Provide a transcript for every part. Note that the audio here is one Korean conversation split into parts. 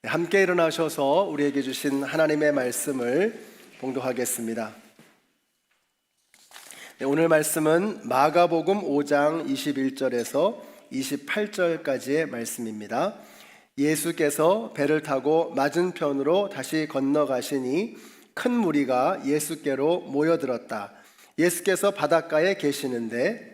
함께 일어나셔서 우리에게 주신 하나님의 말씀을 봉독하겠습니다. 오늘 말씀은 마가복음 5장 21절에서 28절까지의 말씀입니다. 예수께서 배를 타고 맞은편으로 다시 건너가시니 큰 무리가 예수께로 모여들었다. 예수께서 바닷가에 계시는데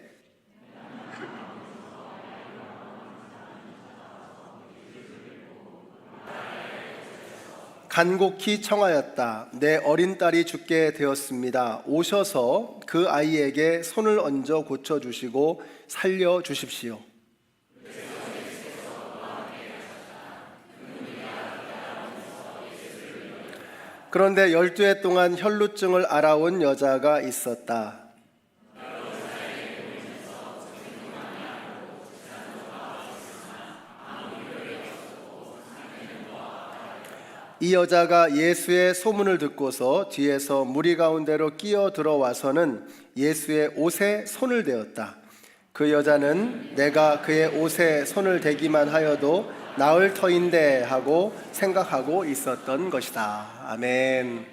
간곡히 청하였다. 내 어린 딸이 죽게 되었습니다. 오셔서 그 아이에게 손을 얹어 고쳐주시고 살려주십시오. 그런데 12해 동안 혈루증을 앓아온 여자가 있었다. 이 여자가 예수의 소문을 듣고서 뒤에서 무리 가운데로 끼어 들어와서는 예수의 옷에 손을 대었다. 그 여자는 내가 그의 옷에 손을 대기만 하여도 나을 터인데 하고 생각하고 있었던 것이다. 아멘.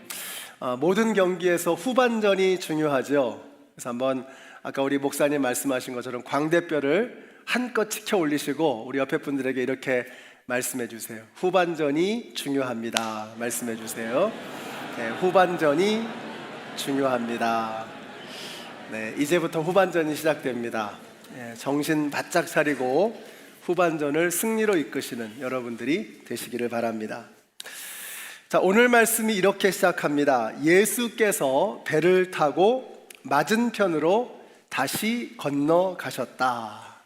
모든 경기에서 후반전이 중요하죠. 그래서 한번 아까 우리 목사님 말씀하신 것처럼 광대뼈를 한껏 치켜 올리시고 우리 옆에 분들에게 이렇게 말씀해 주세요. 후반전이 중요합니다. 말씀해 주세요. 네, 후반전이 중요합니다. 네, 이제부터 후반전이 시작됩니다. 네, 정신 바짝 차리고 후반전을 승리로 이끄시는 여러분들이 되시기를 바랍니다. 자, 오늘 말씀이 이렇게 시작합니다. 예수께서 배를 타고 맞은편으로 다시 건너가셨다.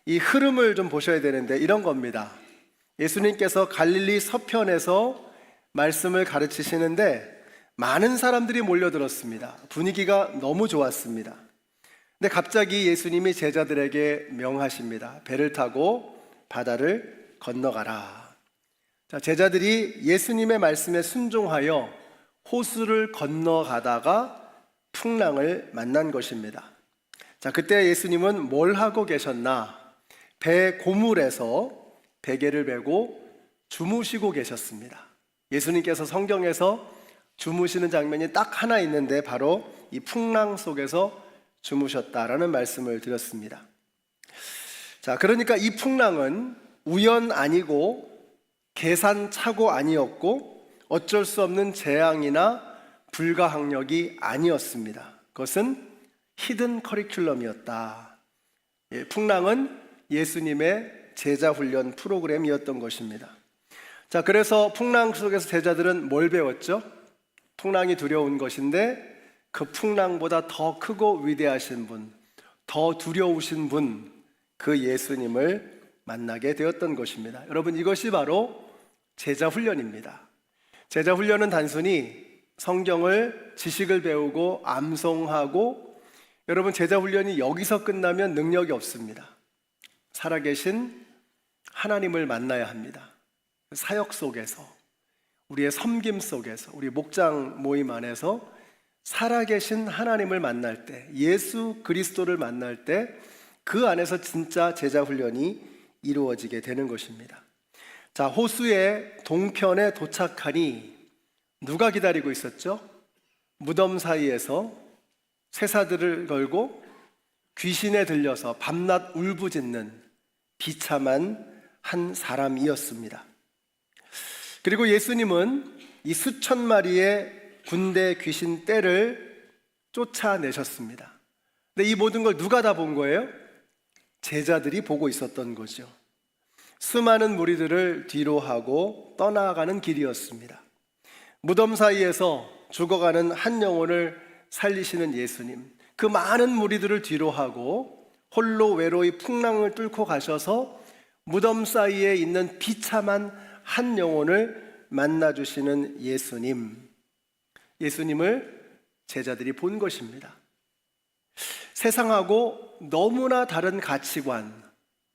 이 흐름을 좀 보셔야 되는데 이런 겁니다. 예수님께서 갈릴리 서편에서 말씀을 가르치시는데 많은 사람들이 몰려들었습니다. 분위기가 너무 좋았습니다. 근데 갑자기 예수님이 제자들에게 명하십니다. 배를 타고 바다를 건너가라. 자, 제자들이 예수님의 말씀에 순종하여 호수를 건너가다가 풍랑을 만난 것입니다. 자, 그때 예수님은 뭘 하고 계셨나? 배 고물에서 베개를 메고 주무시고 계셨습니다. 예수님께서 성경에서 주무시는 장면이 딱 하나 있는데 바로 이 풍랑 속에서 주무셨다라는 말씀을 드렸습니다. 자, 그러니까 이 풍랑은 우연 아니고 계산착오 아니었고 어쩔 수 없는 재앙이나 불가항력이 아니었습니다. 그것은 히든 커리큘럼이었다. 풍랑은 예수님의 제자 훈련 프로그램이었던 것입니다. 자, 그래서 풍랑 속에서 제자들은 뭘 배웠죠? 풍랑이 두려운 것인데 그 풍랑보다 더 크고 위대하신 분, 더 두려우신 분, 그 예수님을 만나게 되었던 것입니다. 여러분, 이것이 바로 제자 훈련입니다. 제자 훈련은 단순히 성경을 지식을 배우고 암송하고, 여러분, 제자 훈련이 여기서 끝나면 능력이 없습니다. 살아계신 하나님을 만나야 합니다. 사역 속에서, 우리의 섬김 속에서, 우리 목장 모임 안에서 살아계신 하나님을 만날 때, 예수 그리스도를 만날 때 그 안에서 진짜 제자 훈련이 이루어지게 되는 것입니다. 자, 호수의 동편에 도착하니 누가 기다리고 있었죠? 무덤 사이에서 쇠사들을 걸고 귀신에 들려서 밤낮 울부짖는 비참한 한 사람이었습니다. 그리고 예수님은 이 수천 마리의 군대 귀신 떼를 쫓아내셨습니다. 근데 이 모든 걸 누가 다 본 거예요? 제자들이 보고 있었던 거죠. 수많은 무리들을 뒤로 하고 떠나가는 길이었습니다. 무덤 사이에서 죽어가는 한 영혼을 살리시는 예수님, 그 많은 무리들을 뒤로 하고 홀로 외로이 풍랑을 뚫고 가셔서 무덤 사이에 있는 비참한 한 영혼을 만나주시는 예수님을 제자들이 본 것입니다. 세상하고 너무나 다른 가치관,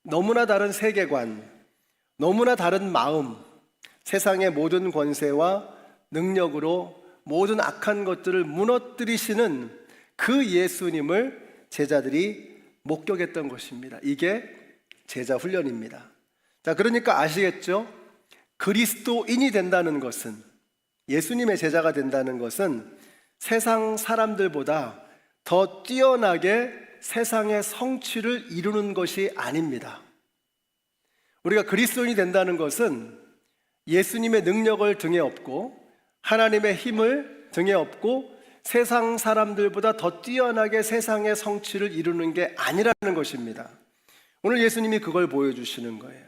너무나 다른 세계관, 너무나 다른 마음, 세상의 모든 권세와 능력으로 모든 악한 것들을 무너뜨리시는 그 예수님을 제자들이 목격했던 것입니다. 이게 제자 훈련입니다. 자, 그러니까 아시겠죠? 그리스도인이 된다는 것은, 예수님의 제자가 된다는 것은 세상 사람들보다 더 뛰어나게 세상의 성취를 이루는 것이 아닙니다. 우리가 그리스도인이 된다는 것은 예수님의 능력을 등에 업고 하나님의 힘을 등에 업고 세상 사람들보다 더 뛰어나게 세상의 성취를 이루는 게 아니라는 것입니다. 오늘 예수님이 그걸 보여주시는 거예요.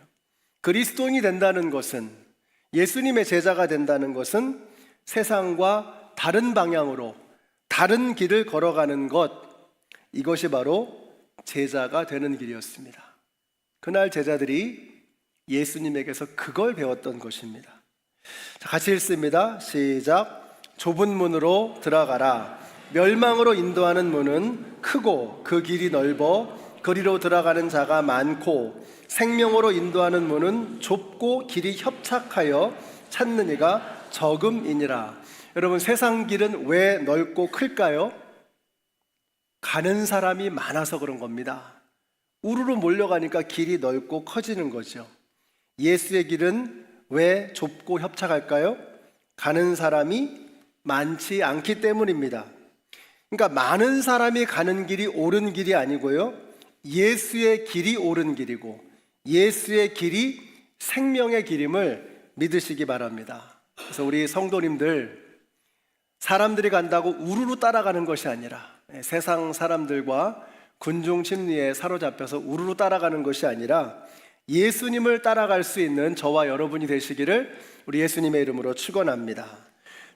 그리스도인이 된다는 것은, 예수님의 제자가 된다는 것은 세상과 다른 방향으로 다른 길을 걸어가는 것, 이것이 바로 제자가 되는 길이었습니다. 그날 제자들이 예수님에게서 그걸 배웠던 것입니다. 자, 같이 읽습니다. 시작. 좁은 문으로 들어가라. 멸망으로 인도하는 문은 크고 그 길이 넓어 그리로 들어가는 자가 많고, 생명으로 인도하는 문은 좁고 길이 협착하여 찾는 이가 적음이니라. 여러분, 세상 길은 왜 넓고 클까요? 가는 사람이 많아서 그런 겁니다. 우르르 몰려가니까 길이 넓고 커지는 거죠. 예수의 길은 왜 좁고 협착할까요? 가는 사람이 많지 않기 때문입니다. 그러니까 많은 사람이 가는 길이 옳은 길이 아니고요, 예수의 길이 옳은 길이고 예수의 길이 생명의 길임을 믿으시기 바랍니다. 그래서 우리 성도님들, 사람들이 간다고 우르르 따라가는 것이 아니라, 세상 사람들과 군중 심리에 사로잡혀서 우르르 따라가는 것이 아니라 예수님을 따라갈 수 있는 저와 여러분이 되시기를 우리 예수님의 이름으로 축원합니다.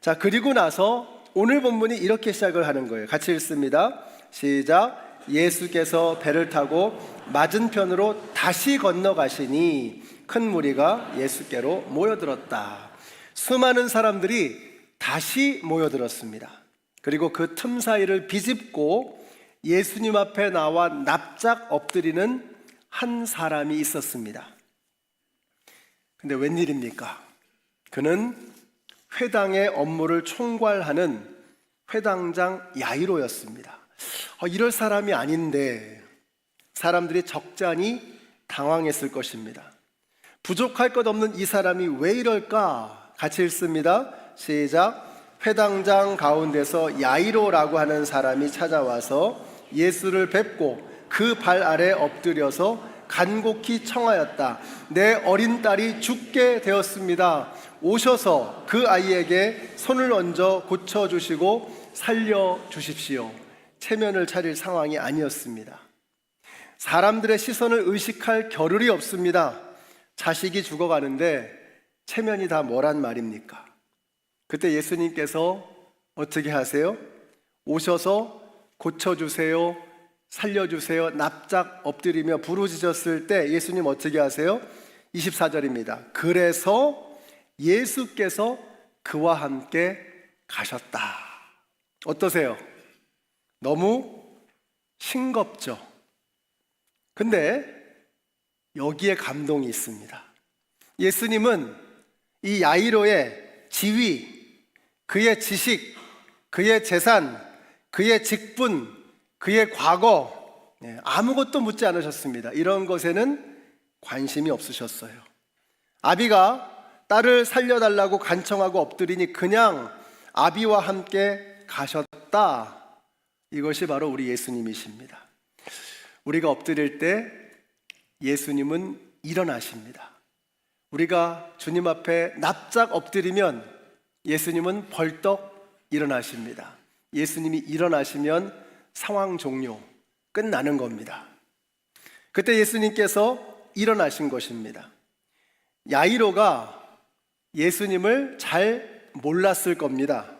자, 그리고 나서 오늘 본문이 이렇게 시작을 하는 거예요. 같이 읽습니다. 시작. 예수께서 배를 타고 맞은편으로 다시 건너가시니 큰 무리가 예수께로 모여들었다. 수많은 사람들이 다시 모여들었습니다. 그리고 그 틈 사이를 비집고 예수님 앞에 나와 납작 엎드리는 한 사람이 있었습니다. 근데 웬일입니까? 그는 회당의 업무를 총괄하는 회당장 야이로였습니다. 이럴 사람이 아닌데 사람들이 적잖이 당황했을 것입니다. 부족할 것 없는 이 사람이 왜 이럴까? 같이 읽습니다. 시작. 회당장 가운데서 야이로라고 하는 사람이 찾아와서 예수를 뵙고 그 발 아래 엎드려서 간곡히 청하였다. 내 어린 딸이 죽게 되었습니다. 오셔서 그 아이에게 손을 얹어 고쳐주시고 살려주십시오. 체면을 차릴 상황이 아니었습니다. 사람들의 시선을 의식할 겨를이 없습니다. 자식이 죽어가는데 체면이 다 뭐란 말입니까? 그때 예수님께서 어떻게 하세요? 오셔서 고쳐주세요, 살려주세요, 납작 엎드리며 부르짖었을 때 예수님 어떻게 하세요? 24절입니다. 그래서 예수께서 그와 함께 가셨다. 어떠세요? 너무 싱겁죠? 근데 여기에 감동이 있습니다. 예수님은 이 야이로의 지위, 그의 지식, 그의 재산, 그의 직분, 그의 과거, 아무것도 묻지 않으셨습니다. 이런 것에는 관심이 없으셨어요. 아비가 딸을 살려달라고 간청하고 엎드리니 그냥 아비와 함께 가셨다. 이것이 바로 우리 예수님이십니다. 우리가 엎드릴 때 예수님은 일어나십니다. 우리가 주님 앞에 납작 엎드리면 예수님은 벌떡 일어나십니다. 예수님이 일어나시면 상황 종료, 끝나는 겁니다. 그때 예수님께서 일어나신 것입니다. 야이로가 예수님을 잘 몰랐을 겁니다.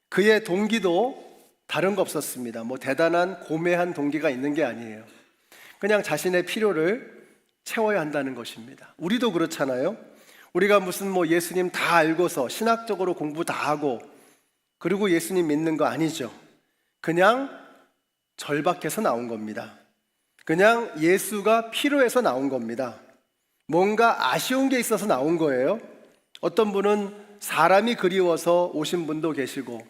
그의 동기도 다른 거 없었습니다. 대단한 고매한 동기가 있는 게 아니에요. 그냥 자신의 필요를 채워야 한다는 것입니다. 우리도 그렇잖아요. 우리가 무슨 예수님 다 알고서 신학적으로 공부 다 하고 그리고 예수님 믿는 거 아니죠. 그냥 절박해서 나온 겁니다. 그냥 예수가 필요해서 나온 겁니다. 뭔가 아쉬운 게 있어서 나온 거예요. 어떤 분은 사람이 그리워서 오신 분도 계시고,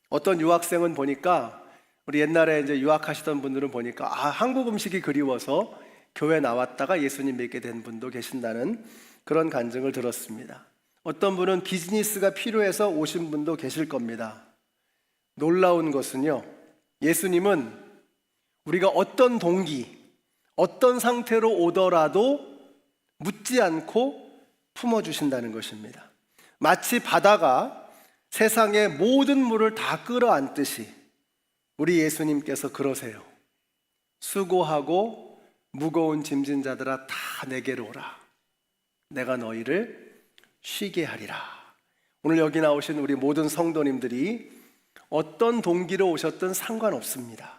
어떤 유학생은 보니까, 우리 옛날에 이제 유학하시던 분들은 보니까 한국 음식이 그리워서 교회 나왔다가 예수님 믿게 된 분도 계신다는 그런 간증을 들었습니다. 어떤 분은 비즈니스가 필요해서 오신 분도 계실 겁니다. 놀라운 것은요, 예수님은 우리가 어떤 동기, 어떤 상태로 오더라도 묻지 않고 품어주신다는 것입니다. 마치 바다가 세상의 모든 물을 다 끌어안듯이 우리 예수님께서 그러세요. 수고하고 무거운 짐진 자들아 다 내게로 오라. 내가 너희를 쉬게 하리라. 오늘 여기 나오신 우리 모든 성도님들이 어떤 동기로 오셨든 상관없습니다.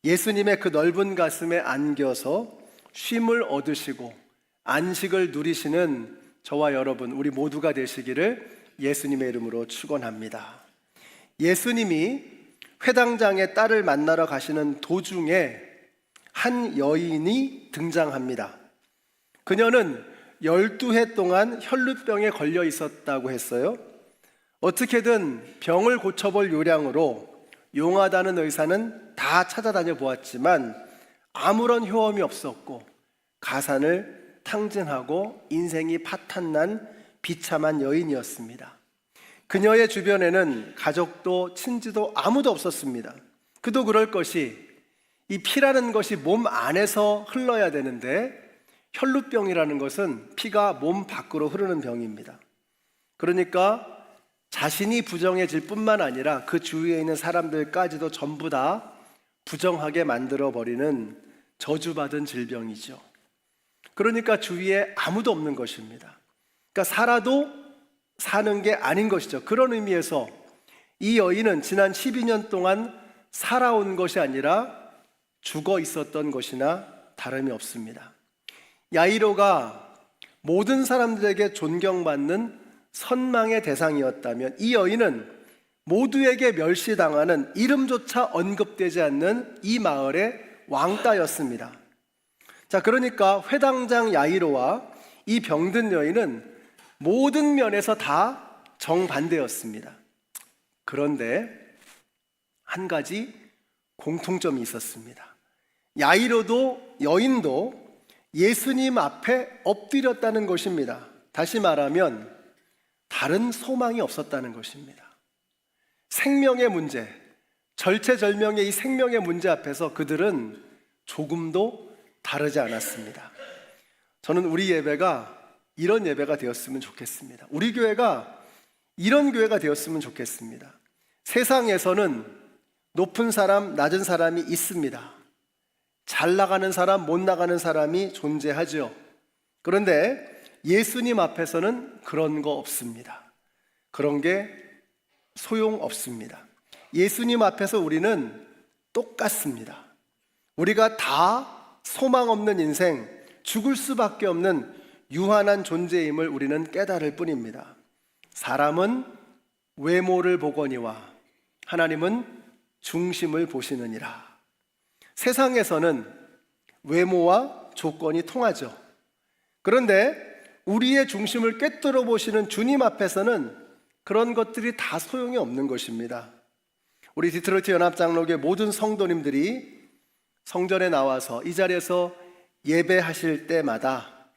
예수님의 그 넓은 가슴에 안겨서 쉼을 얻으시고 안식을 누리시는 저와 여러분, 우리 모두가 되시기를 예수님의 이름으로 축원합니다. 예수님이 회당장의 딸을 만나러 가시는 도중에 한 여인이 등장합니다. 그녀는 12해 동안 혈루병에 걸려 있었다고 했어요. 어떻게든 병을 고쳐볼 요량으로 용하다는 의사는 다 찾아다녀 보았지만 아무런 효험이 없었고 가산을 탕진하고 인생이 파탄난 비참한 여인이었습니다. 그녀의 주변에는 가족도 친지도 아무도 없었습니다. 그도 그럴 것이, 이 피라는 것이 몸 안에서 흘러야 되는데 혈루병이라는 것은 피가 몸 밖으로 흐르는 병입니다. 그러니까 자신이 부정해질 뿐만 아니라 그 주위에 있는 사람들까지도 전부 다 부정하게 만들어버리는 저주받은 질병이죠. 그러니까 주위에 아무도 없는 것입니다. 그러니까 살아도 사는 게 아닌 것이죠. 그런 의미에서 이 여인은 지난 12년 동안 살아온 것이 아니라 죽어 있었던 것이나 다름이 없습니다. 야이로가 모든 사람들에게 존경받는 선망의 대상이었다면 이 여인은 모두에게 멸시당하는, 이름조차 언급되지 않는 이 마을의 왕따였습니다. 자, 그러니까 회당장 야이로와 이 병든 여인은 모든 면에서 다 정반대였습니다. 그런데 한 가지 공통점이 있었습니다. 야이로도 여인도 예수님 앞에 엎드렸다는 것입니다. 다시 말하면 다른 소망이 없었다는 것입니다. 생명의 문제, 절체절명의 이 생명의 문제 앞에서 그들은 조금도 다르지 않았습니다. 저는 우리 예배가 이런 예배가 되었으면 좋겠습니다. 우리 교회가 이런 교회가 되었으면 좋겠습니다. 세상에서는 높은 사람, 낮은 사람이 있습니다. 잘 나가는 사람, 못 나가는 사람이 존재하죠. 그런데 예수님 앞에서는 그런 거 없습니다. 그런 게 소용없습니다. 예수님 앞에서 우리는 똑같습니다. 우리가 다 소망 없는 인생, 죽을 수밖에 없는 유한한 존재임을 우리는 깨달을 뿐입니다. 사람은 외모를 보거니와 하나님은 중심을 보시느니라. 세상에서는 외모와 조건이 통하죠. 그런데 우리의 중심을 꿰뚫어 보시는 주님 앞에서는 그런 것들이 다 소용이 없는 것입니다. 우리 디트로이트 연합장로교회 모든 성도님들이 성전에 나와서 이 자리에서 예배하실 때마다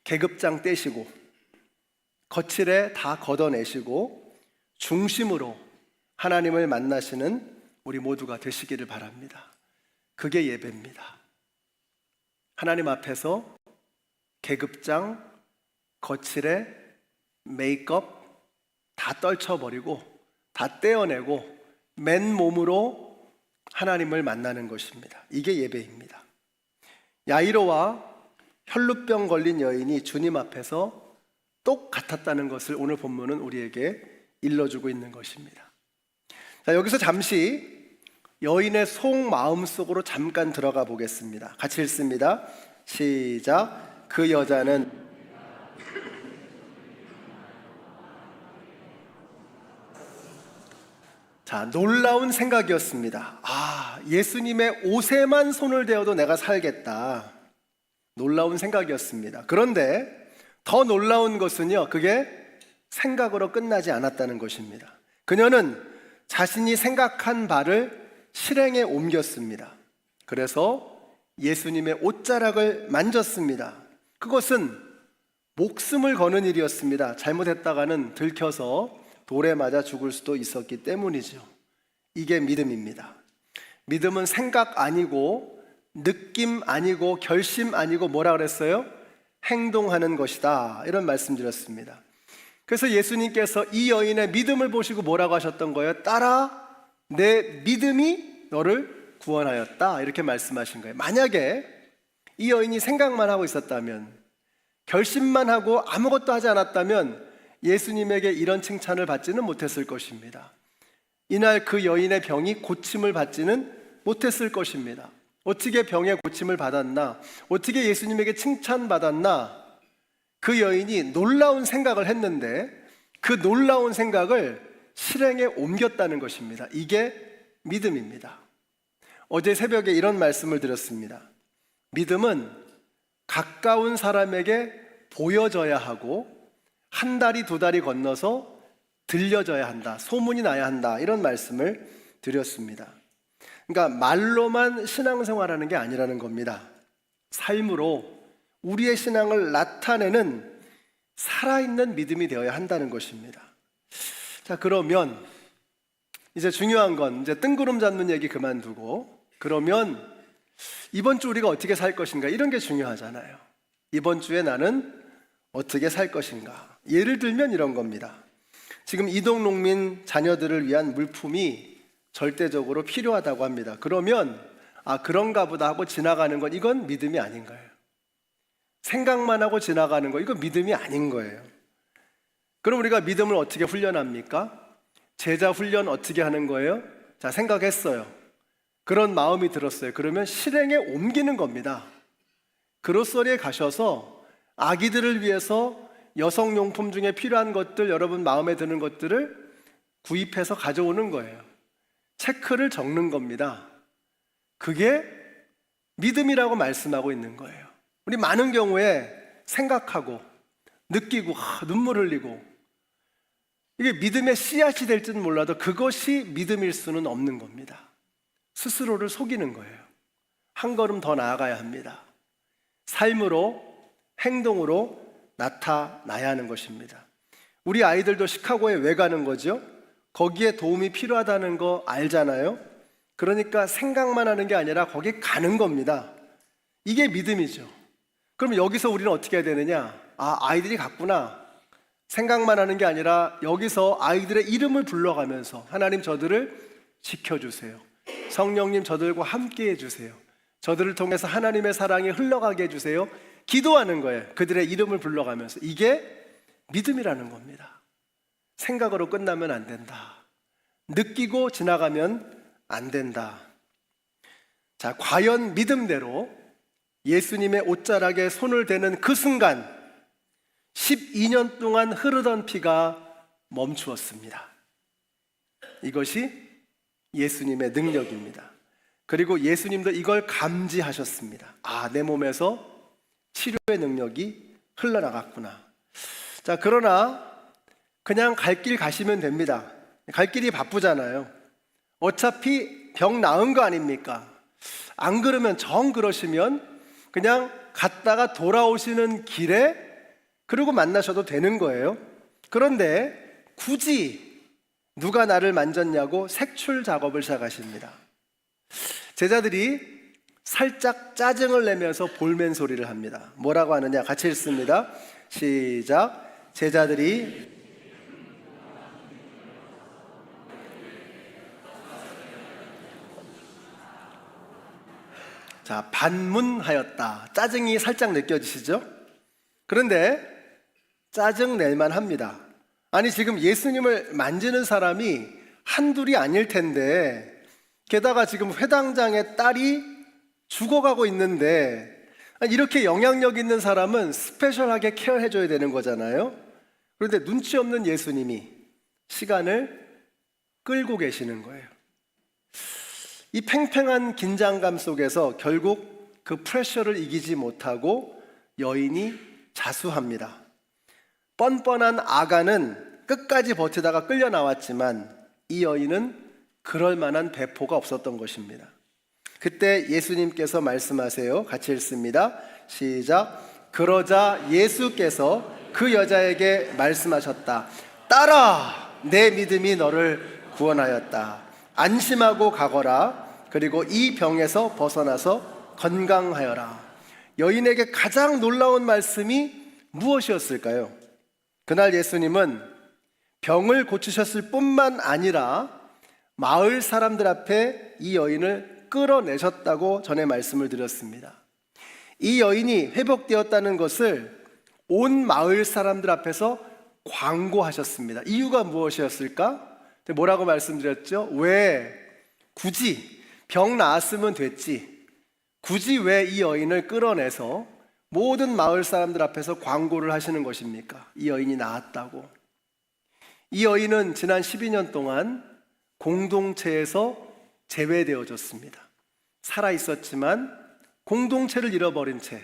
계급장 떼시고 거칠에 다 걷어내시고 중심으로 하나님을 만나시는 우리 모두가 되시기를 바랍니다. 그게 예배입니다. 하나님 앞에서 계급장, 거칠에 메이크업 다 떨쳐버리고 다 떼어내고 맨몸으로 하나님을 만나는 것입니다. 이게 예배입니다. 야이로와 혈루병 걸린 여인이 주님 앞에서 똑같았다는 것을 오늘 본문은 우리에게 일러주고 있는 것입니다. 자, 여기서 잠시 여인의 속마음 속으로 잠깐 들어가 보겠습니다. 같이 읽습니다. 시작. 그 여자는 놀라운 생각이었습니다. 예수님의 옷에만 손을 대어도 내가 살겠다. 놀라운 생각이었습니다. 그런데 더 놀라운 것은요, 그게 생각으로 끝나지 않았다는 것입니다. 그녀는 자신이 생각한 바를 실행에 옮겼습니다. 그래서 예수님의 옷자락을 만졌습니다. 그것은 목숨을 거는 일이었습니다. 잘못했다가는 들켜서 돌에 맞아 죽을 수도 있었기 때문이죠. 이게 믿음입니다. 믿음은 생각 아니고 느낌 아니고 결심 아니고 뭐라 그랬어요? 행동하는 것이다. 이런 말씀 드렸습니다. 그래서 예수님께서 이 여인의 믿음을 보시고 뭐라고 하셨던 거예요? 딸아, 내 믿음이 너를 구원하였다. 이렇게 말씀하신 거예요. 만약에 이 여인이 생각만 하고 있었다면, 결심만 하고 아무것도 하지 않았다면 예수님에게 이런 칭찬을 받지는 못했을 것입니다. 이날 그 여인의 병이 고침을 받지는 못했을 것입니다. 어떻게 병의 고침을 받았나? 어떻게 예수님에게 칭찬받았나? 그 여인이 놀라운 생각을 했는데 그 놀라운 생각을 실행에 옮겼다는 것입니다. 이게 믿음입니다. 어제 새벽에 이런 말씀을 드렸습니다. 믿음은 가까운 사람에게 보여져야 하고 한 다리 두 다리 건너서 들려져야 한다. 소문이 나야 한다. 이런 말씀을 드렸습니다. 그러니까 말로만 신앙생활하는 게 아니라는 겁니다. 삶으로 우리의 신앙을 나타내는 살아있는 믿음이 되어야 한다는 것입니다. 자, 그러면 이제 중요한 건 이제 뜬구름 잡는 얘기 그만두고, 그러면 이번 주 우리가 어떻게 살 것인가, 이런 게 중요하잖아요. 이번 주에 나는 어떻게 살 것인가. 예를 들면 이런 겁니다. 지금 이동농민 자녀들을 위한 물품이 절대적으로 필요하다고 합니다. 그러면 그런가 보다 하고 지나가는 건 이건 믿음이 아닌 거예요. 생각만 하고 지나가는 거, 이건 믿음이 아닌 거예요. 그럼 우리가 믿음을 어떻게 훈련합니까? 제자 훈련 어떻게 하는 거예요? 자, 생각했어요. 그런 마음이 들었어요. 그러면 실행에 옮기는 겁니다. 그로서리에 가셔서 아기들을 위해서 여성용품 중에 필요한 것들, 여러분 마음에 드는 것들을 구입해서 가져오는 거예요. 체크를 적는 겁니다. 그게 믿음이라고 말씀하고 있는 거예요. 우리 많은 경우에 생각하고 느끼고 눈물 흘리고, 이게 믿음의 씨앗이 될지는 몰라도 그것이 믿음일 수는 없는 겁니다. 스스로를 속이는 거예요. 한 걸음 더 나아가야 합니다. 삶으로, 행동으로 나타나야 하는 것입니다. 우리 아이들도 시카고에 왜 가는 거죠? 거기에 도움이 필요하다는 거 알잖아요. 그러니까 생각만 하는 게 아니라 거기 가는 겁니다. 이게 믿음이죠. 그럼 여기서 우리는 어떻게 해야 되느냐? 아이들이 갔구나. 생각만 하는 게 아니라 여기서 아이들의 이름을 불러가면서 하나님, 저들을 지켜주세요. 성령님, 저들과 함께 해주세요. 저들을 통해서 하나님의 사랑이 흘러가게 해주세요. 기도하는 거예요. 그들의 이름을 불러가면서. 이게 믿음이라는 겁니다. 생각으로 끝나면 안 된다. 느끼고 지나가면 안 된다. 자, 과연 믿음대로 예수님의 옷자락에 손을 대는 그 순간 12년 동안 흐르던 피가 멈추었습니다. 이것이 예수님의 능력입니다. 그리고 예수님도 이걸 감지하셨습니다. 내 몸에서 치료의 능력이 흘러나갔구나. 자, 그러나 그냥 갈 길 가시면 됩니다. 갈 길이 바쁘잖아요. 어차피 병 나은 거 아닙니까? 안 그러면 정 그러시면 그냥 갔다가 돌아오시는 길에 그리고 만나셔도 되는 거예요. 그런데 굳이 누가 나를 만졌냐고 색출 작업을 시작하십니다. 제자들이 살짝 짜증을 내면서 볼멘 소리를 합니다. 뭐라고 하느냐? 같이 읽습니다. 시작. 제자들이 반문하였다. 짜증이 살짝 느껴지시죠? 그런데 짜증 낼만 합니다. 아니, 지금 예수님을 만지는 사람이 한둘이 아닐 텐데, 게다가 지금 회당장의 딸이 죽어가고 있는데, 이렇게 영향력 있는 사람은 스페셜하게 케어해줘야 되는 거잖아요. 그런데 눈치 없는 예수님이 시간을 끌고 계시는 거예요. 이 팽팽한 긴장감 속에서 결국 그 프레셔를 이기지 못하고 여인이 자수합니다. 뻔뻔한 아가는 끝까지 버티다가 끌려 나왔지만 이 여인은 그럴 만한 배포가 없었던 것입니다. 그때 예수님께서 말씀하세요. 같이 읽습니다. 시작. 그러자 예수께서 그 여자에게 말씀하셨다. 딸아, 내 믿음이 너를 구원하였다. 안심하고 가거라. 그리고 이 병에서 벗어나서 건강하여라. 여인에게 가장 놀라운 말씀이 무엇이었을까요? 그날 예수님은 병을 고치셨을 뿐만 아니라 마을 사람들 앞에 이 여인을 끌어내셨다고 전에 말씀을 드렸습니다. 이 여인이 회복되었다는 것을 온 마을 사람들 앞에서 광고하셨습니다. 이유가 무엇이었을까? 뭐라고 말씀드렸죠? 왜 굳이 병 나았으면 됐지, 굳이 왜 이 여인을 끌어내서 모든 마을 사람들 앞에서 광고를 하시는 것입니까? 이 여인이 나았다고. 이 여인은 지난 12년 동안 공동체에서 제외되어졌습니다. 살아있었지만 공동체를 잃어버린 채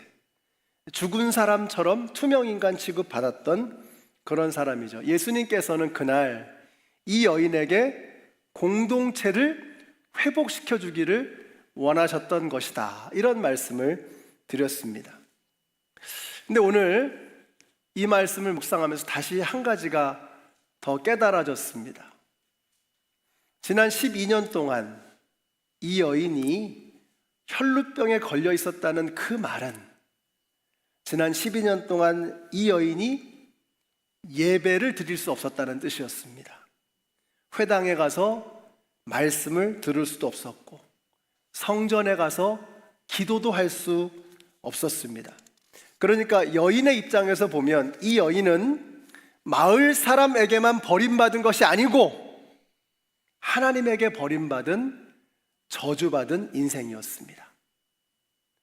죽은 사람처럼 투명인간 취급받았던 그런 사람이죠. 예수님께서는 그날 이 여인에게 공동체를 회복시켜 주기를 원하셨던 것이다, 이런 말씀을 드렸습니다. 근데 오늘 이 말씀을 묵상하면서 다시 한 가지가 더 깨달아졌습니다. 지난 12년 동안 이 여인이 혈루병에 걸려 있었다는 그 말은 지난 12년 동안 이 여인이 예배를 드릴 수 없었다는 뜻이었습니다. 회당에 가서 말씀을 들을 수도 없었고 성전에 가서 기도도 할 수 없었습니다. 그러니까 여인의 입장에서 보면 이 여인은 마을 사람에게만 버림받은 것이 아니고 하나님에게 버림받은, 저주받은 인생이었습니다.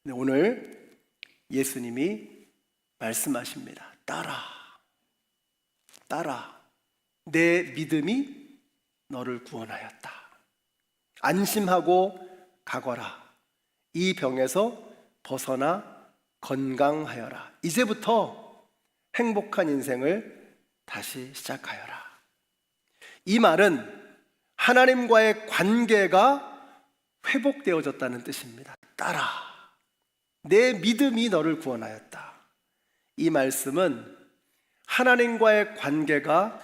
근데 오늘 예수님이 말씀하십니다. 딸아, 내 믿음이 너를 구원하였다. 안심하고 가거라. 이 병에서 벗어나 건강하여라. 이제부터 행복한 인생을 다시 시작하여라. 이 말은 하나님과의 관계가 회복되어졌다는 뜻입니다. 딸아, 내 믿음이 너를 구원하였다. 이 말씀은 하나님과의 관계가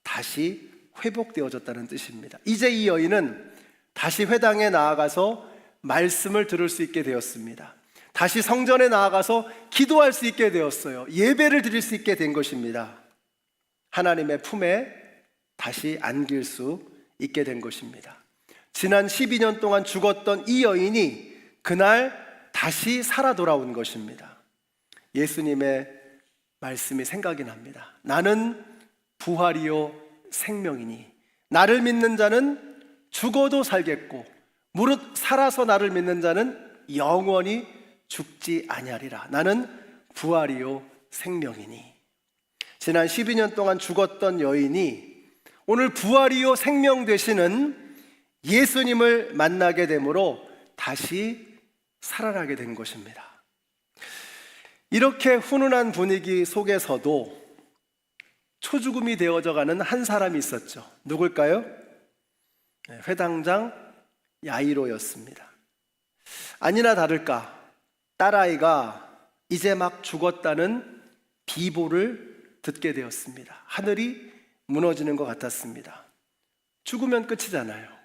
다시 회복되어졌다는 뜻입니다. 이제 이 여인은 다시 회당에 나아가서 말씀을 들을 수 있게 되었습니다. 다시 성전에 나아가서 기도할 수 있게 되었어요. 예배를 드릴 수 있게 된 것입니다. 하나님의 품에 다시 안길 수 있게 된 것입니다. 지난 12년 동안 죽었던 이 여인이 그날 다시 살아 돌아온 것입니다. 예수님의 말씀이 생각이 납니다. 나는 부활이요 생명이니 나를 믿는 자는 죽어도 살겠고 무릇 살아서 나를 믿는 자는 영원히 죽지 아니하리라. 나는 부활이요 생명이니. 지난 12년 동안 죽었던 여인이 오늘 부활이요 생명 되시는 예수님을 만나게 되므로 다시 살아나게 된 것입니다. 이렇게 훈훈한 분위기 속에서도 초죽음이 되어져 가는 한 사람이 있었죠. 누굴까요? 회당장 야이로였습니다. 아니나 다를까 딸아이가 이제 막 죽었다는 비보를 듣게 되었습니다. 하늘이 무너지는 것 같았습니다. 죽으면 끝이잖아요.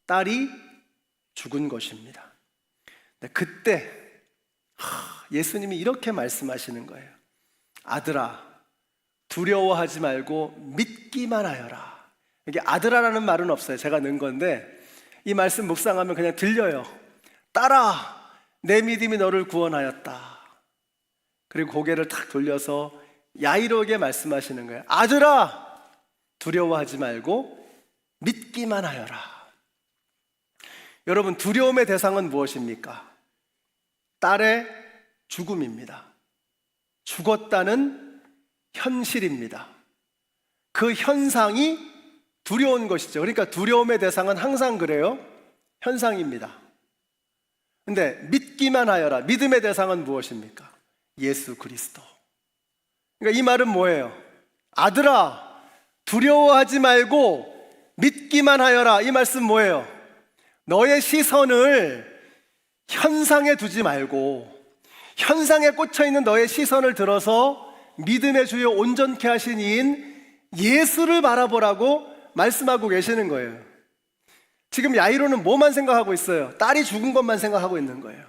딸이 죽은 것입니다. 그때 예수님이 이렇게 말씀하시는 거예요. 아들아, 두려워하지 말고 믿기만 하여라. 이게 아들아라는 말은 없어요. 제가 넣은 건데 이 말씀 묵상하면 그냥 들려요. 딸아, 내 믿음이 너를 구원하였다. 그리고 고개를 탁 돌려서 야이로에게 말씀하시는 거예요. 아들아, 두려워하지 말고 믿기만 하여라. 여러분, 두려움의 대상은 무엇입니까? 딸의 죽음입니다. 죽었다는 현실입니다. 그 현상이 두려운 것이죠. 그러니까 두려움의 대상은 항상 그래요. 현상입니다. 근데 믿기만 하여라. 믿음의 대상은 무엇입니까? 예수 그리스도. 그러니까 이 말은 뭐예요? 아들아, 두려워하지 말고 믿기만 하여라. 이 말씀 뭐예요? 너의 시선을 현상에 두지 말고 현상에 꽂혀 있는 너의 시선을 들어서 믿음의 주요 온전케 하신 이인 예수를 바라보라고 말씀하고 계시는 거예요. 지금 야이로는 뭐만 생각하고 있어요? 딸이 죽은 것만 생각하고 있는 거예요.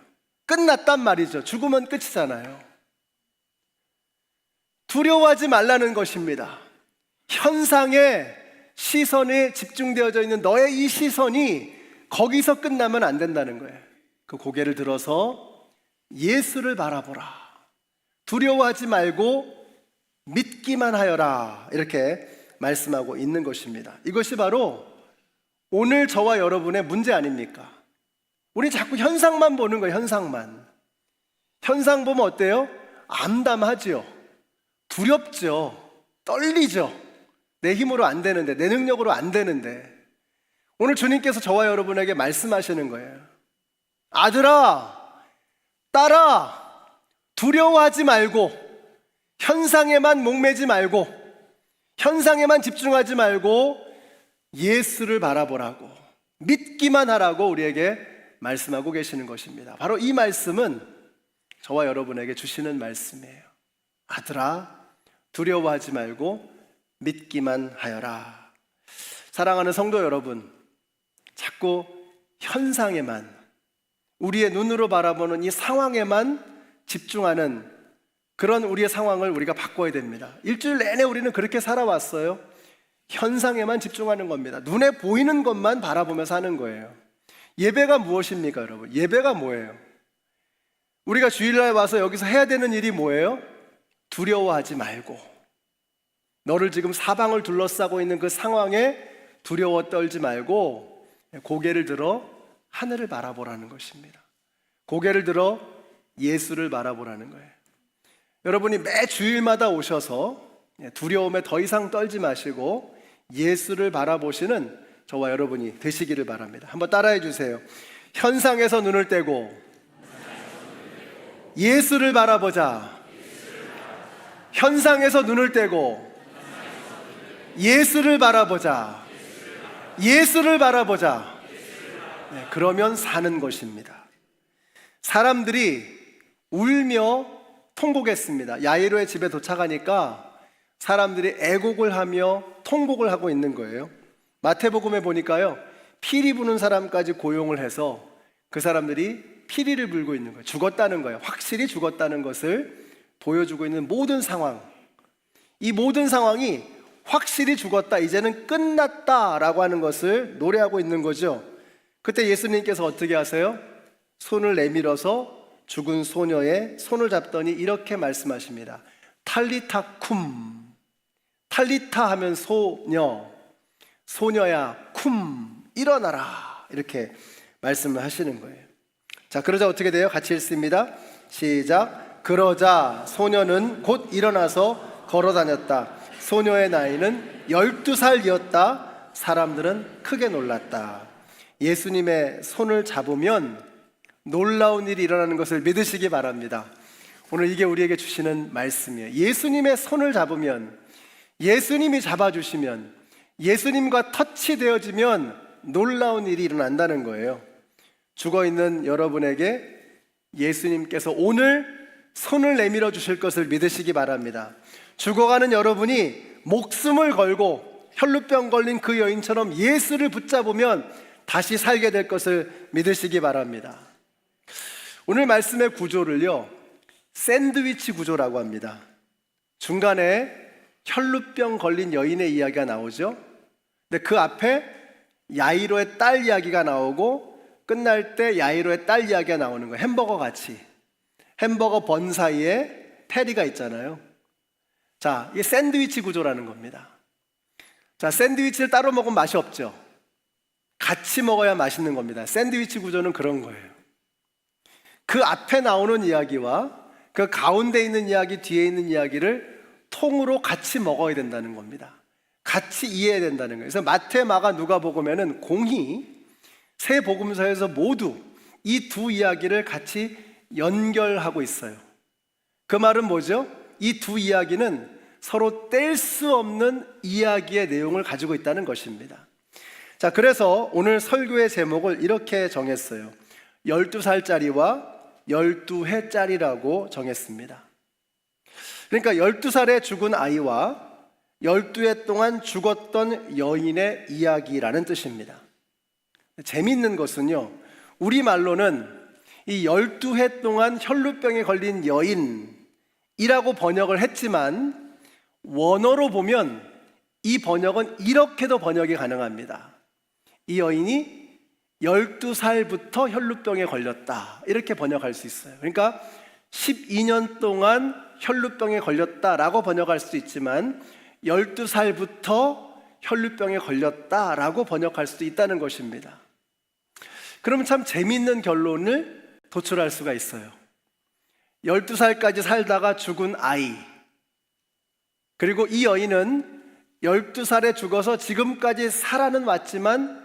끝났단 말이죠. 죽으면 끝이잖아요. 두려워하지 말라는 것입니다. 현상에 시선이 집중되어져 있는 너의 이 시선이 거기서 끝나면 안 된다는 거예요. 그 고개를 들어서 예수를 바라보라. 두려워하지 말고 믿기만 하여라. 이렇게 말씀하고 있는 것입니다. 이것이 바로 오늘 저와 여러분의 문제 아닙니까? 우리 자꾸 현상만 보는 거예요. 현상만. 현상 보면 어때요? 암담하죠. 두렵죠. 떨리죠. 내 힘으로 안 되는데, 내 능력으로 안 되는데. 오늘 주님께서 저와 여러분에게 말씀하시는 거예요. 아들아, 딸아, 두려워하지 말고, 현상에만 목매지 말고, 현상에만 집중하지 말고 예수를 바라보라고, 믿기만 하라고 우리에게 말씀하고 계시는 것입니다. 바로 이 말씀은 저와 여러분에게 주시는 말씀이에요. 아들아, 두려워하지 말고 믿기만 하여라. 사랑하는 성도 여러분, 자꾸 현상에만, 우리의 눈으로 바라보는 이 상황에만 집중하는 그런 우리의 상황을 우리가 바꿔야 됩니다. 일주일 내내 우리는 그렇게 살아왔어요. 현상에만 집중하는 겁니다. 눈에 보이는 것만 바라보면서 하는 거예요. 예배가 무엇입니까, 여러분? 예배가 뭐예요? 우리가 주일날 와서 여기서 해야 되는 일이 뭐예요? 두려워하지 말고, 너를 지금 사방을 둘러싸고 있는 그 상황에 두려워 떨지 말고 고개를 들어 하늘을 바라보라는 것입니다. 고개를 들어 예수를 바라보라는 거예요. 여러분이 매 주일마다 오셔서 두려움에 더 이상 떨지 마시고 예수를 바라보시는 저와 여러분이 되시기를 바랍니다. 한번 따라해 주세요. 현상에서 눈을 떼고 예수를 바라보자. 현상에서 눈을 떼고 예수를 바라보자. 예수를 바라보자. 네, 그러면 사는 것입니다. 사람들이 울며 통곡했습니다. 야이로의 집에 도착하니까 사람들이 애곡을 하며 통곡을 하고 있는 거예요. 마태복음에 보니까요, 피리 부는 사람까지 고용을 해서 그 사람들이 피리를 불고 있는 거예요. 죽었다는 거예요. 확실히 죽었다는 것을 보여주고 있는 모든 상황, 이 모든 상황이 확실히 죽었다, 이제는 끝났다라고 하는 것을 노래하고 있는 거죠. 그때 예수님께서 어떻게 하세요? 손을 내밀어서 죽은 소녀의 손을 잡더니 이렇게 말씀하십니다. 탈리타 쿰. 탈리타 하면 소녀, 소녀야 쿰, 일어나라, 이렇게 말씀을 하시는 거예요. 자, 그러자 어떻게 돼요? 같이 읽습니다. 시작. 그러자 소녀는 곧 일어나서 걸어다녔다. 소녀의 나이는 12살이었다. 사람들은 크게 놀랐다. 예수님의 손을 잡으면 놀라운 일이 일어나는 것을 믿으시기 바랍니다. 오늘 이게 우리에게 주시는 말씀이에요. 예수님의 손을 잡으면, 예수님이 잡아주시면, 예수님과 터치되어지면 놀라운 일이 일어난다는 거예요. 죽어있는 여러분에게 예수님께서 오늘 손을 내밀어 주실 것을 믿으시기 바랍니다. 죽어가는 여러분이 목숨을 걸고 혈루병 걸린 그 여인처럼 예수를 붙잡으면 다시 살게 될 것을 믿으시기 바랍니다. 오늘 말씀의 구조를요, 샌드위치 구조라고 합니다. 중간에 혈루병 걸린 여인의 이야기가 나오죠. 근데 그 앞에 야이로의 딸 이야기가 나오고 끝날 때 야이로의 딸 이야기가 나오는 거예요. 햄버거 같이. 햄버거 번 사이에 페리가 있잖아요. 자, 이게 샌드위치 구조라는 겁니다. 자, 샌드위치를 따로 먹으면 맛이 없죠. 같이 먹어야 맛있는 겁니다. 샌드위치 구조는 그런 거예요. 그 앞에 나오는 이야기와 그 가운데 있는 이야기, 뒤에 있는 이야기를 통으로 같이 먹어야 된다는 겁니다. 같이 이해해야 된다는 거예요. 그래서 마태, 마가, 누가복음에는 공히 세 복음서에서 모두 이 두 이야기를 같이 연결하고 있어요. 그 말은 뭐죠? 이 두 이야기는 서로 뗄 수 없는 이야기의 내용을 가지고 있다는 것입니다. 자, 그래서 오늘 설교의 제목을 이렇게 정했어요. 12살짜리와 12회짜리라고 정했습니다. 그러니까 12살에 죽은 아이와 12해 동안 죽었던 여인의 이야기라는 뜻입니다. 재미있는 것은요, 우리말로는 이 12해 동안 혈루병에 걸린 여인이라고 번역을 했지만 원어로 보면 이 번역은 이렇게도 번역이 가능합니다. 이 여인이 12살부터 혈루병에 걸렸다, 이렇게 번역할 수 있어요. 그러니까 12년 동안 혈루병에 걸렸다라고 번역할 수 있지만 12살부터 혈루병에 걸렸다라고 번역할 수도 있다는 것입니다. 그러면 참 재미있는 결론을 도출할 수가 있어요. 12살까지 살다가 죽은 아이, 그리고 이 여인은 12살에 죽어서 지금까지 살아는 왔지만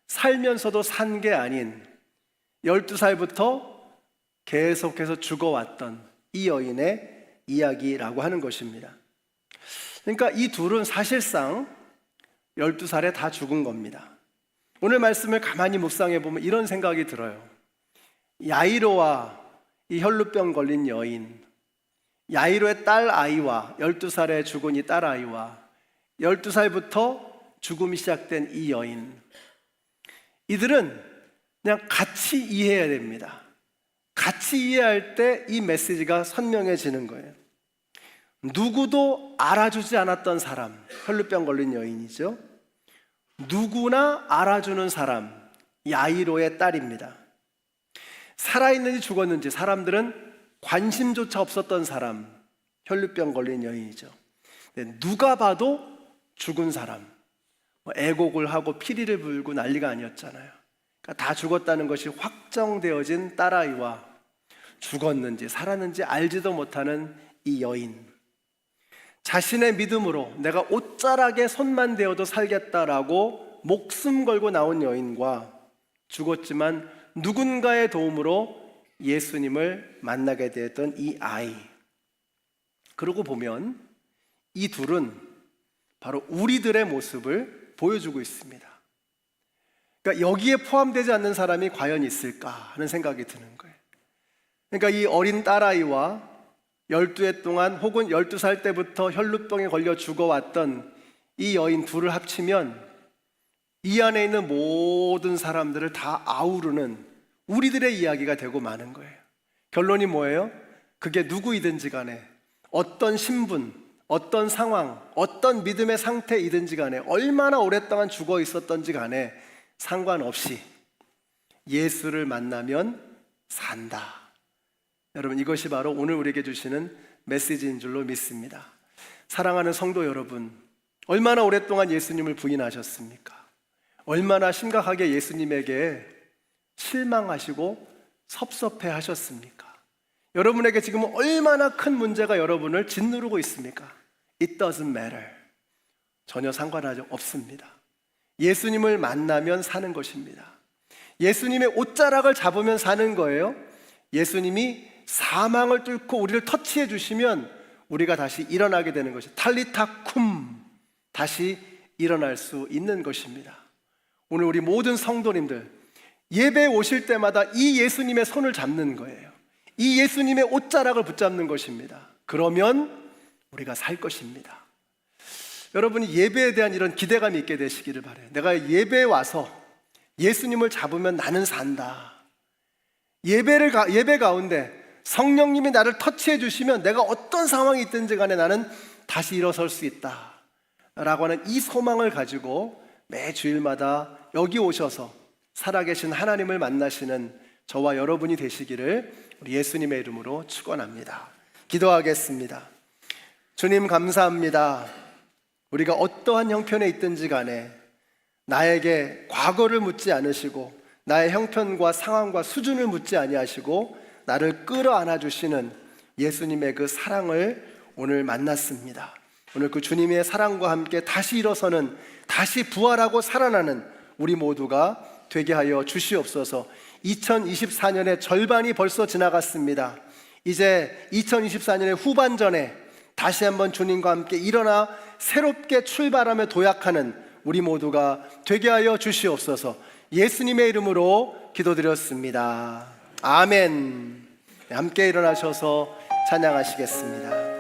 살면서도 산 게 아닌 12살부터 계속해서 죽어왔던 이 여인의 이야기라고 하는 것입니다. 그러니까 이 둘은 사실상 12살에 다 죽은 겁니다. 오늘 말씀을 가만히 묵상해 보면 이런 생각이 들어요. 야이로와 이 혈루병 걸린 여인, 야이로의 딸 아이와 12살에 죽은 이 딸 아이와 12살부터 죽음이 시작된 이 여인, 이들은 그냥 같이 이해해야 됩니다. 같이 이해할 때 이 메시지가 선명해지는 거예요. 누구도 알아주지 않았던 사람, 혈루병 걸린 여인이죠. 누구나 알아주는 사람, 야이로의 딸입니다. 살아있는지 죽었는지 사람들은 관심조차 없었던 사람, 혈루병 걸린 여인이죠. 누가 봐도 죽은 사람, 애곡을 하고 피리를 불고 난리가 아니었잖아요. 그러니까 다 죽었다는 것이 확정되어진 딸아이와 죽었는지 살았는지 알지도 못하는 이 여인, 자신의 믿음으로 내가 옷자락에 손만 대어도 살겠다라고 목숨 걸고 나온 여인과 죽었지만 누군가의 도움으로 예수님을 만나게 되었던 이 아이, 그러고 보면 이 둘은 바로 우리들의 모습을 보여주고 있습니다. 그러니까 여기에 포함되지 않는 사람이 과연 있을까 하는 생각이 드는 거예요. 그러니까 이 어린 딸아이와 12해 동안 혹은 12살 때부터 혈루병에 걸려 죽어왔던 이 여인 둘을 합치면 이 안에 있는 모든 사람들을 다 아우르는 우리들의 이야기가 되고 마는 거예요. 결론이 뭐예요? 그게 누구이든지 간에, 어떤 신분, 어떤 상황, 어떤 믿음의 상태이든지 간에, 얼마나 오랫동안 죽어 있었던지 간에 상관없이 예수를 만나면 산다. 여러분, 이것이 바로 오늘 우리에게 주시는 메시지인 줄로 믿습니다. 사랑하는 성도 여러분, 얼마나 오랫동안 예수님을 부인하셨습니까? 얼마나 심각하게 예수님에게 실망하시고 섭섭해 하셨습니까? 여러분에게 지금 얼마나 큰 문제가 여러분을 짓누르고 있습니까? It doesn't matter. 전혀 상관하지 없습니다. 예수님을 만나면 사는 것입니다. 예수님의 옷자락을 잡으면 사는 거예요. 예수님이 사망을 뚫고 우리를 터치해 주시면 우리가 다시 일어나게 되는 것이 탈리타 쿰, 다시 일어날 수 있는 것입니다. 오늘 우리 모든 성도님들 예배에 오실 때마다 이 예수님의 손을 잡는 거예요. 이 예수님의 옷자락을 붙잡는 것입니다. 그러면 우리가 살 것입니다. 여러분이 예배에 대한 이런 기대감이 있게 되시기를 바라요. 내가 예배에 와서 예수님을 잡으면 나는 산다. 예배 가운데 성령님이 나를 터치해 주시면 내가 어떤 상황이 있든지 간에 나는 다시 일어설 수 있다 라고 하는 이 소망을 가지고 매 주일마다 여기 오셔서 살아계신 하나님을 만나시는 저와 여러분이 되시기를 우리 예수님의 이름으로 축원합니다. 기도하겠습니다. 주님, 감사합니다. 우리가 어떠한 형편에 있든지 간에 나에게 과거를 묻지 않으시고 나의 형편과 상황과 수준을 묻지 아니하시고 나를 끌어안아 주시는 예수님의 그 사랑을 오늘 만났습니다. 오늘 그 주님의 사랑과 함께 다시 일어서는, 다시 부활하고 살아나는 우리 모두가 되게 하여 주시옵소서. 2024년의 절반이 벌써 지나갔습니다. 이제 2024년의 후반전에 다시 한번 주님과 함께 일어나 새롭게 출발하며 도약하는 우리 모두가 되게 하여 주시옵소서. 예수님의 이름으로 기도드렸습니다. 아멘. 함께 일어나셔서 찬양하시겠습니다.